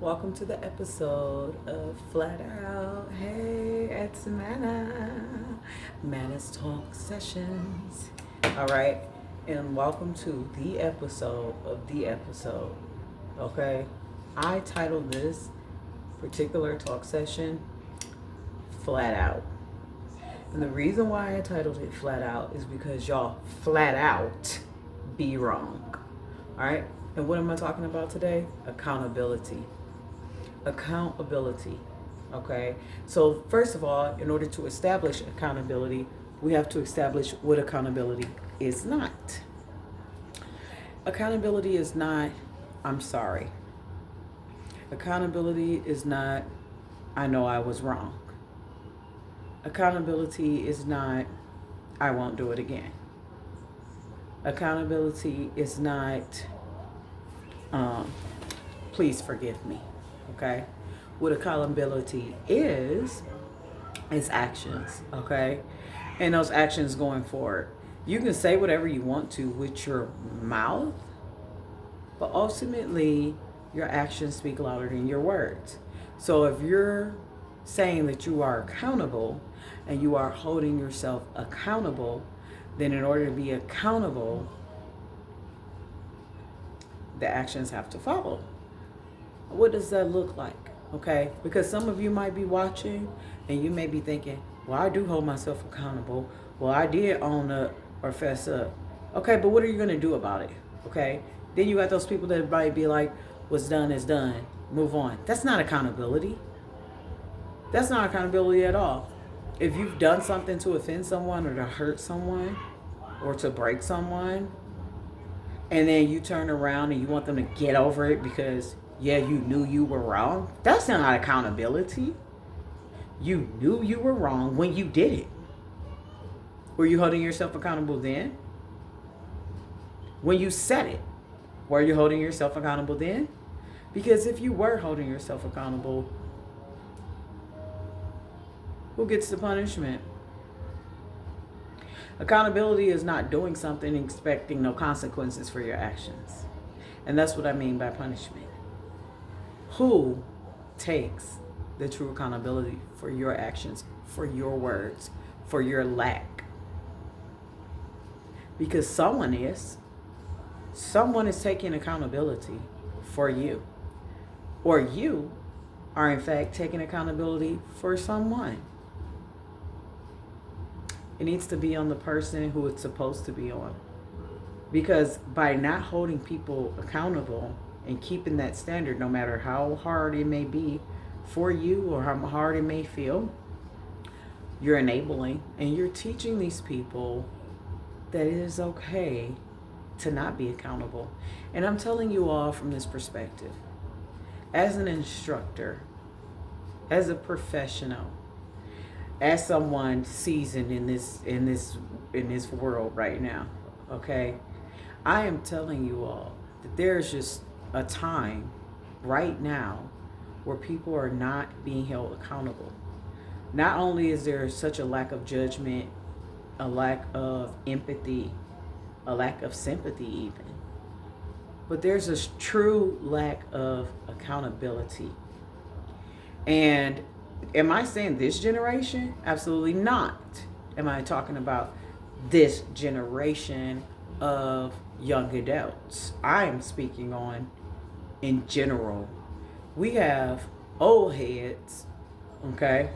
Welcome to the episode of Flat Out. Hey, it's Manna's Talk Sessions. All right, and welcome to the episode of the episode. Okay, I titled this particular talk session Flat Out. And the reason why I titled it Flat Out is because y'all flat out be wrong. All right, and what am I talking about today? Accountability. Accountability. Okay, so first of all, in order to establish accountability, we have to establish what accountability is not. Accountability is not, I'm sorry. Accountability is not, I know I was wrong. Accountability is not, I won't do it again. Accountability is not, um, please forgive me. Okay? What accountability is actions. Okay? And those actions going forward. You can say whatever you want to with your mouth, but ultimately, your actions speak louder than your words. So if you're saying that you are accountable and you are holding yourself accountable, then in order to be accountable, the actions have to follow. What does that look like? Okay, because some of you might be watching and you may be thinking, well, I do hold myself accountable. Well, I did own up or fess up. Okay, but what are you going to do about it? Okay, then you got those people that might be like, what's done is done, move on. That's not accountability. That's not accountability at all. If you've done something to offend someone or to hurt someone or to break someone, and then you turn around and you want them to get over it because, yeah, you knew you were wrong, that's not accountability. You knew you were wrong when you did it. Were you holding yourself accountable then? When you said it, were you holding yourself accountable then? Because if you were holding yourself accountable, who gets the punishment? Accountability is not doing something and expecting no consequences for your actions. And that's what I mean by punishment. Who takes the true accountability for your actions, for your words, for your lack? Because someone is. Someone is taking accountability for you. Or you are, in fact, taking accountability for someone. It needs to be on the person who it's supposed to be on. Because by not holding people accountable and keeping that standard, no matter how hard it may be for you or how hard it may feel, you're enabling and you're teaching these people that it is okay to not be accountable. And I'm telling you all from this perspective. As an instructor, as a professional, as someone seasoned in this world right now, okay? I am telling you all that there's just a time right now where people are not being held accountable. Not only is there such a lack of judgment, a lack of empathy, a lack of sympathy even, but there's this true lack of accountability. And am I saying this generation? Absolutely not. Am I talking about this generation of young adults? I am speaking on in general. We have old heads, okay,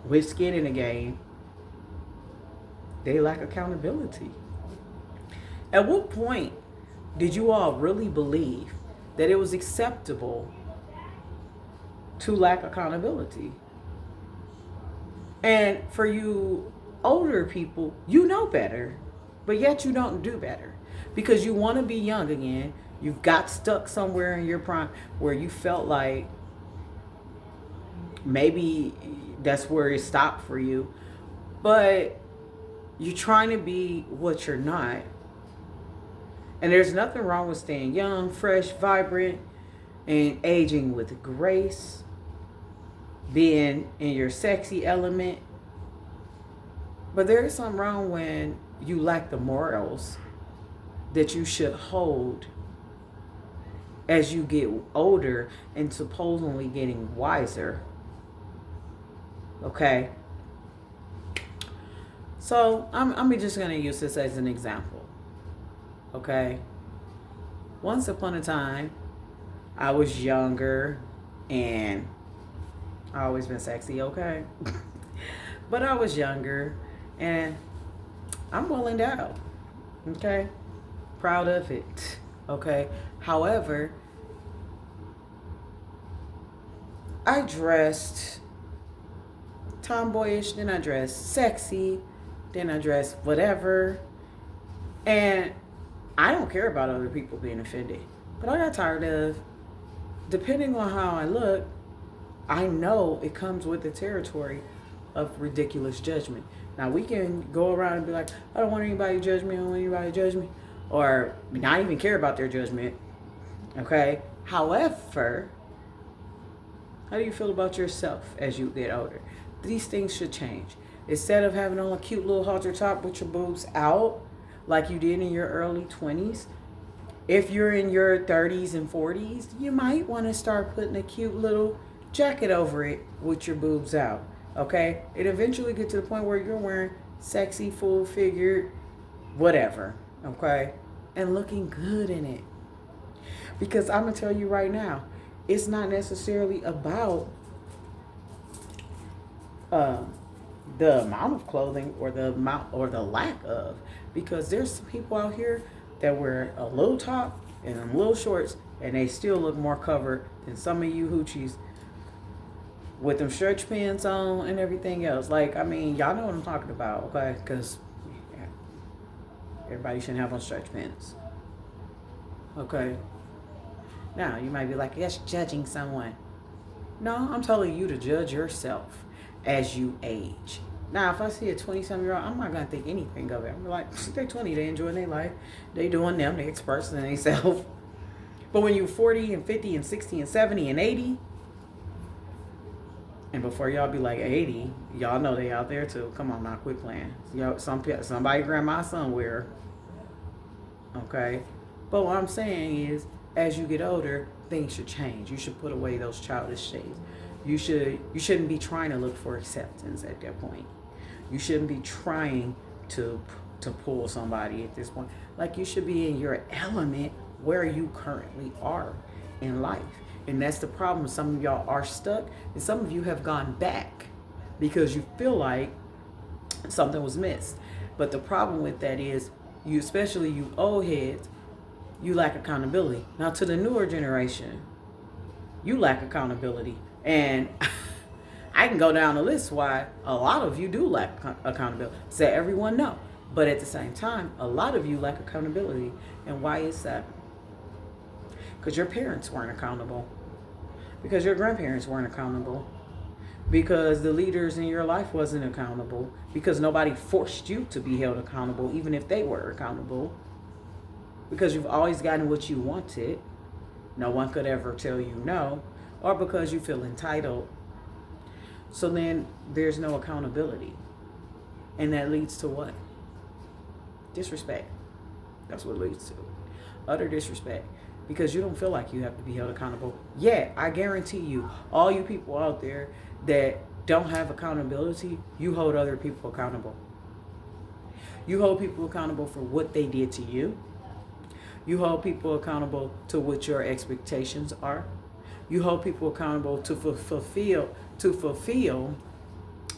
with skin in the game. They lack accountability. At what point did you all really believe that it was acceptable to lack accountability? And for you older people, you know better, but yet you don't do better because you want to be young again. You've got stuck somewhere in your prime where you felt like maybe that's where it stopped for you, but you're trying to be what you're not. And there's nothing wrong with staying young, fresh, vibrant, and aging with grace, being in your sexy element. But there is something wrong when you lack the morals that you should hold as you get older and supposedly getting wiser. Okay? So I'm just going to use this as an example. Okay? Once upon a time, I was younger and I always been sexy, okay? But I was younger and I'm well endowed. Okay? Proud of it. Okay? However, I dressed tomboyish, then I dressed sexy, then I dressed whatever. And I don't care about other people being offended. But I got tired of, depending on how I look, I know it comes with the territory of ridiculous judgment. Now, we can go around and be like, I don't want anybody to judge me, I don't want anybody to judge me, or not even care about their judgment. Okay? However, how do you feel about yourself as you get older? These things should change. Instead of having on a cute little halter top with your boobs out, like you did in your early 20s, if you're in your 30s and 40s, you might want to start putting a cute little jacket over it with your boobs out. Okay? It eventually get to the point where you're wearing sexy, full-figured, whatever. Okay? And looking good in it. Because I'm going to tell you right now, it's not necessarily about the amount of clothing or the amount or the lack of, because there's some people out here that wear a little top and a little shorts and they still look more covered than some of you hoochies with them stretch pants on and everything else. Like, I mean, y'all know what I'm talking about, okay? Because everybody shouldn't have on stretch pants. Okay? Now, you might be like, that's judging someone. No, I'm telling you to judge yourself as you age. Now, if I see a 20-something-year-old, I'm not going to think anything of it. I'm like, they're 20, they enjoying their life. They doing them, they expressing themselves. But when you're 40 and 50 and 60 and 70 and 80, and before y'all be like 80, y'all know they out there too. Come on now, quit playing. Somebody grandma somewhere. Okay? But what I'm saying is, as you get older, things should change. You should put away those childish shades. You shouldn't be trying to look for acceptance at that point. You shouldn't be trying to pull somebody at this point. Like, you should be in your element where you currently are in life. And that's the problem. Some of y'all are stuck, and some of you have gone back because you feel like something was missed. But the problem with that is, you, especially you old heads, you lack accountability. Now, to the newer generation, you lack accountability. And I can go down the list why a lot of you do lack accountability. So everyone know. But at the same time, a lot of you lack accountability. And why is that? Because your parents weren't accountable. Because your grandparents weren't accountable. Because the leaders in your life wasn't accountable. Because nobody forced you to be held accountable, even if they were accountable. Because you've always gotten what you wanted. No one could ever tell you no. Or because you feel entitled. So then there's no accountability. And that leads to what? Disrespect. That's what it leads to. Utter disrespect. Because you don't feel like you have to be held accountable. Yeah, I guarantee you, all you people out there that don't have accountability, you hold other people accountable. You hold people accountable for what they did to you. You hold people accountable to what your expectations are. You hold people accountable to fulfill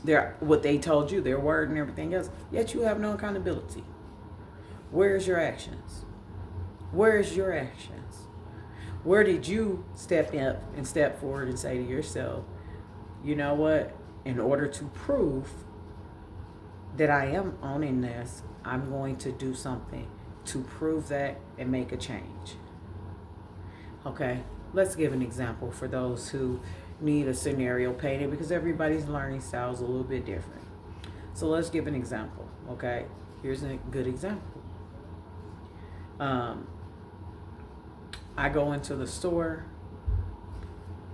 their what they told you, their word and everything else. Yet you have no accountability. Where's your actions? Where's your actions? Where did you step up and step forward and say to yourself, you know what? In order to prove that I am owning this, I'm going to do something to prove that and make a change. Okay, let's give an example for those who need a scenario painted, because everybody's learning style is a little bit different. So let's give an example. Okay, here's a good example. I go into the store,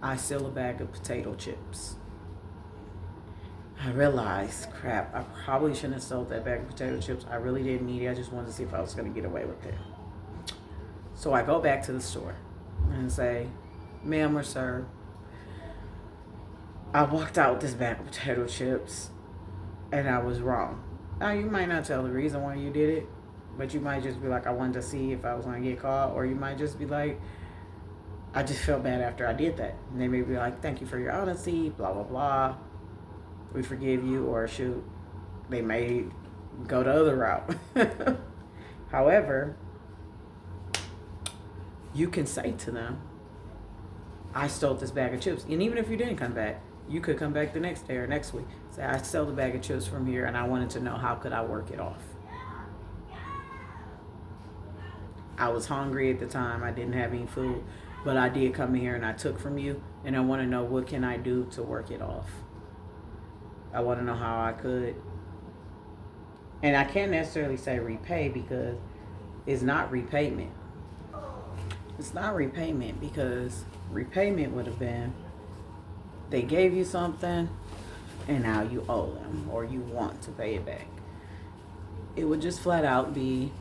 I sell a bag of potato chips. I realized, crap, I probably shouldn't have sold that bag of potato chips. I really didn't need it. I just wanted to see if I was going to get away with it. So I go back to the store. and say, ma'am or sir, I walked out with this bag of potato chips and I was wrong. Now, you might not tell the reason why you did it, but you might just be like, I wanted to see if I was going to get caught. Or you might just be like, I just felt bad after I did that. And they may be like, thank you for your honesty, blah, blah, blah. We forgive you. Or shoot, they may go the other route. However, you can say to them, I stole this bag of chips. And even if you didn't come back, you could come back the next day or next week. Say, I stole the bag of chips from here and I wanted to know how could I work it off. I was hungry at the time. I didn't have any food. But I did come in here and I took from you. And I want to know what can I do to work it off. I want to know how I could. And I can't necessarily say repay because it's not repayment. It's not repayment because repayment would have been they gave you something and now you owe them or you want to pay it back. It would just flat out be,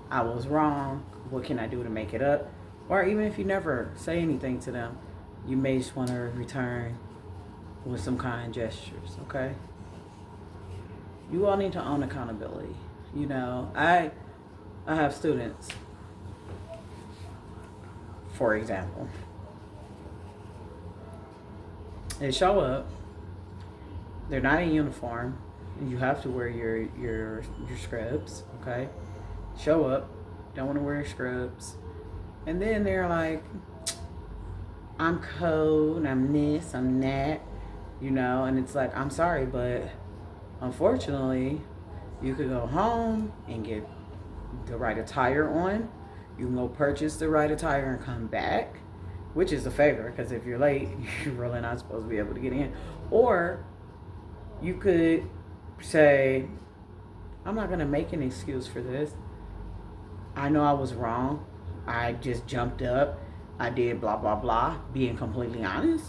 I was wrong. What can I do to make it up? Or even if you never say anything to them, you may just want to return with some kind gestures, okay? You all need to own accountability. You know, I have students, for example. They show up. They're not in uniform. You have to wear your scrubs, okay? Show up. Don't want to wear scrubs. And then they're like, I'm cold, I'm this, I'm that, you know? And it's like, I'm sorry, but unfortunately, you could go home and get the right attire on. You can go purchase the right attire and come back, which is a favor because if you're late, you're really not supposed to be able to get in. Or you could say, I'm not going to make an excuse for this. I know I was wrong. I just jumped up. I did blah, blah, blah, being completely honest.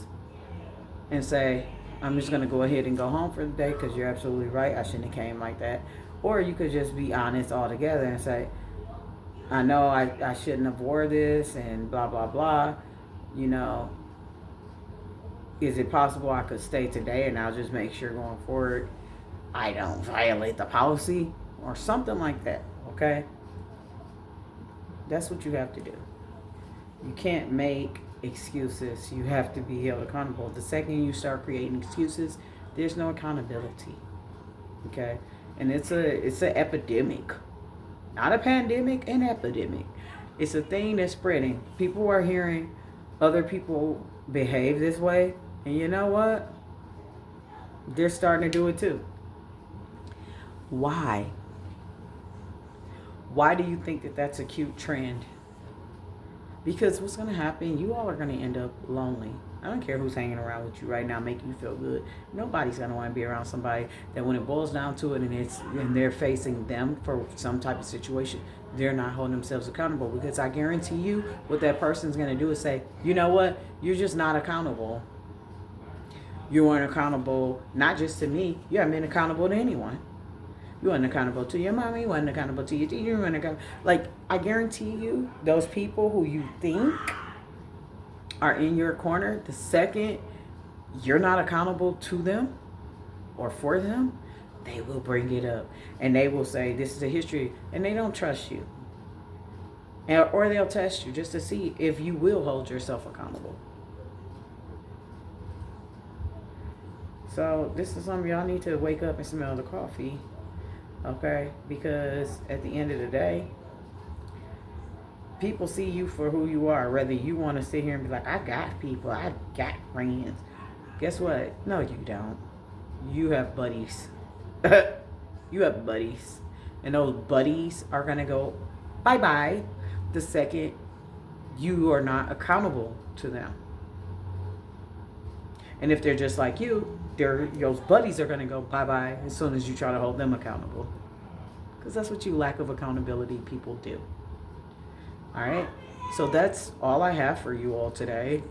And say, I'm just going to go ahead and go home for the day because you're absolutely right. I shouldn't have came like that. Or you could just be honest altogether and say, I know I shouldn't have wore this and blah, blah, blah. You know, is it possible I could stay today and I'll just make sure going forward I don't violate the policy or something like that, okay? That's what you have to do. You can't make excuses. You have to be held accountable. The second you start creating excuses, there's no accountability, okay? And it's an epidemic. Not a pandemic, an epidemic. It's a thing that's spreading. People are hearing other people behave this way. And you know what? They're starting to do it too. Why? Why do you think that that's a cute trend? Because what's going to happen, you all are going to end up lonely. I don't care who's hanging around with you right now, making you feel good. Nobody's going to want to be around somebody that when it boils down to it and they're facing them for some type of situation, they're not holding themselves accountable. Because I guarantee you what that person's going to do is say, you know what? You're just not accountable. You weren't accountable, not just to me. You haven't been accountable to anyone. You weren't accountable to your mommy. You weren't accountable to your teacher. You weren't accountable. Like, I guarantee you, those people who you think are in your corner, the second you're not accountable to them or for them, they will bring it up. And they will say, this is a history. And they don't trust you. Or they'll test you just to see if you will hold yourself accountable. So this is something y'all need to wake up and smell the coffee. Okay? Because at the end of the day, people see you for who you are. Whether you want to sit here and be like, I got people, I got friends. Guess what? No, you don't. You have buddies. You have buddies. And those buddies are going to go bye-bye the second you are not accountable to them. And if they're just like you, those buddies are going to go bye-bye as soon as you try to hold them accountable. Because that's what you lack of accountability people do. All right? So that's all I have for you all today.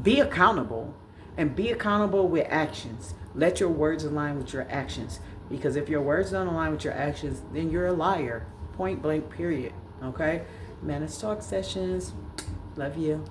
Be accountable. And be accountable with actions. Let your words align with your actions. Because if your words don't align with your actions, then you're a liar. Point blank, period. Okay? Manage Talk Sessions. Love you.